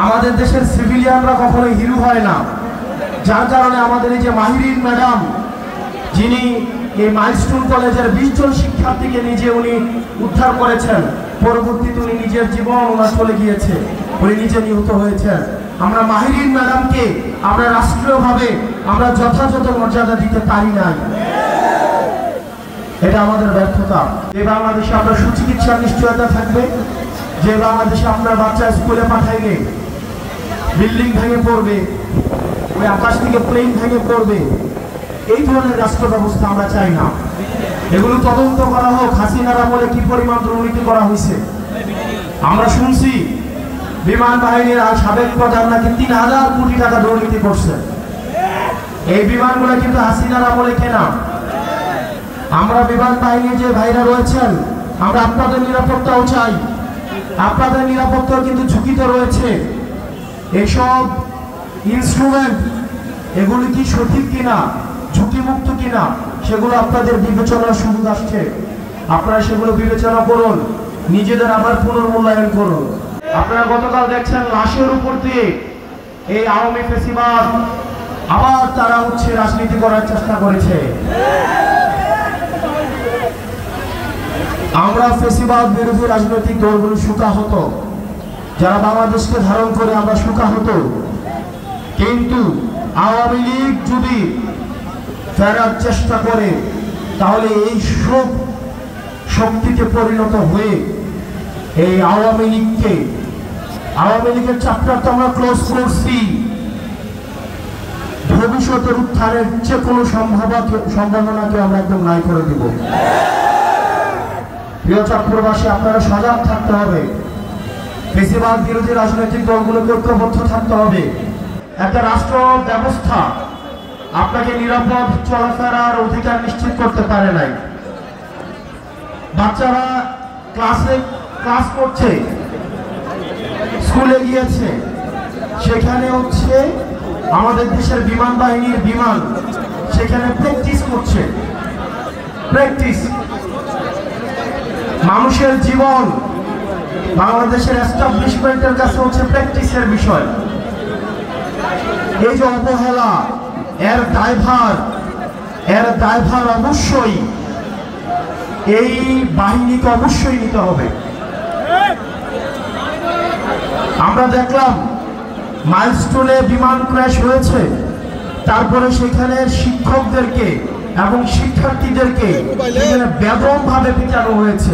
আমাদের দেশের সিভিলিয়ানরা কখনো হিরো হয় না, যার কারণে আমাদের এই যে মাহিরিন ম্যাডাম, যিনি এই মাইলস্টোন কলেজের 20 জন শিক্ষার্থীকে নিজে উনি উদ্ধার করেছেন, পরবর্তীতে উনি নিজের জীবন ওনার চলে গিয়েছে, উনি নিজে নিহত হয়েছেন। আমরা মাহিরিন ম্যাডামকে আমরা রাষ্ট্রীয়ভাবে আমরা যথাযথ মর্যাদা দিতে পারি নাই, এটা আমাদের ব্যর্থতা। যে বাংলাদেশে আমরা সুচিকিৎসার নিশ্চয়তা থাকবে, যে বাংলাদেশে আপনার বাচ্চা স্কুলে পাঠাইলে বিল্ডিং ভেঙে পড়বে, ওই আকাশ থেকে প্লেন ভেঙে পড়বে, এই ধরনের রাষ্ট্র ব্যবস্থা আমরা চাই না। এগুলো তদন্ত করা হোক, হাসিনার আমলে কি পরিমাণ দুর্নীতি করা হয়েছে। আমরা শুনছি বিমান বাহিনীর সাবেক প্রধান নাকি 3000 কোটি টাকা দুর্নীতি করছে। এই বিমানগুলো কিন্তু হাসিনার আমলে কেনা। আমরা বিমান বাহিনীর যে ভাইরা রয়েছেন, আমরা আপনাদের নিরাপত্তাও চাই, আপনাদের নিরাপত্তা কিন্তু ঝুঁকিতে রয়েছে। এসব ইনস্ট্রুমেন্ট এগুলি কি সঠিক কিনা, ঝুঁকিমুক্ত কিনা, সেগুলো আপনাদের বিবেচনার সুযোগ আসছে। আপনারা সেগুলো বিবেচনা করুন, নিজেদের আবার পুনর্মূল্যায়ন করুন। আপনারা গতকাল দেখছেন লাশের উপর দিয়ে এই আওয়ামী ফেসিবাদ আবার তারা রাজনীতি করার চেষ্টা করেছে। আমরা ফেসিবাদ বিরোধী রাজনৈতিক দলগুলো সুকাহত, যারা বাংলাদেশকে ধারণ করে আমরা সুকাহত, কিন্তু আওয়ামী লীগ যদি ফেরার চেষ্টা করে তাহলে এই সব শক্তিতে পরিণত হয়ে এই আওয়ামী লীগের চ্যাপ্টার তো আমরা ক্লোজ করছি, ভবিষ্যতের উত্থানের যে কোনো সম্ভাবনাকে আমরা একদম নাই করে দিব। প্রিয় চাঁদপুরবাসী, আপনারা সজাগ থাকতে হবে, ফেসিবাদ বিরোধী রাজনৈতিক দলগুলোকে ঐক্যবদ্ধ থাকতে হবে। একটা রাষ্ট্র ব্যবস্থা আপনাকে নিরাপদ চলাফেরার অধিকার নিশ্চিত করতে পারে নাই। বাচ্চারা ক্লাস করছে, স্কুলে গিয়েছে, সেখানে আমাদের দেশের বিমান বাহিনীর বিমান সেখানে প্র্যাকটিস করছে। মানুষের জীবন বাংলাদেশের এস্টাবলিশমেন্টের কাছে প্র্যাকটিসের বিষয়। এই যে অবহেলা, এর দায়ভার অবশ্যই এই বাহিনীকে অবশ্যই নিতে হবে। আমরা দেখলাম মাইলস্টোনে বিমান ক্র্যাশ হয়েছে, তারপরে সেখানে শিক্ষকদেরকে এবং শিক্ষার্থীদেরকে বেদমভাবে পিটানো হয়েছে।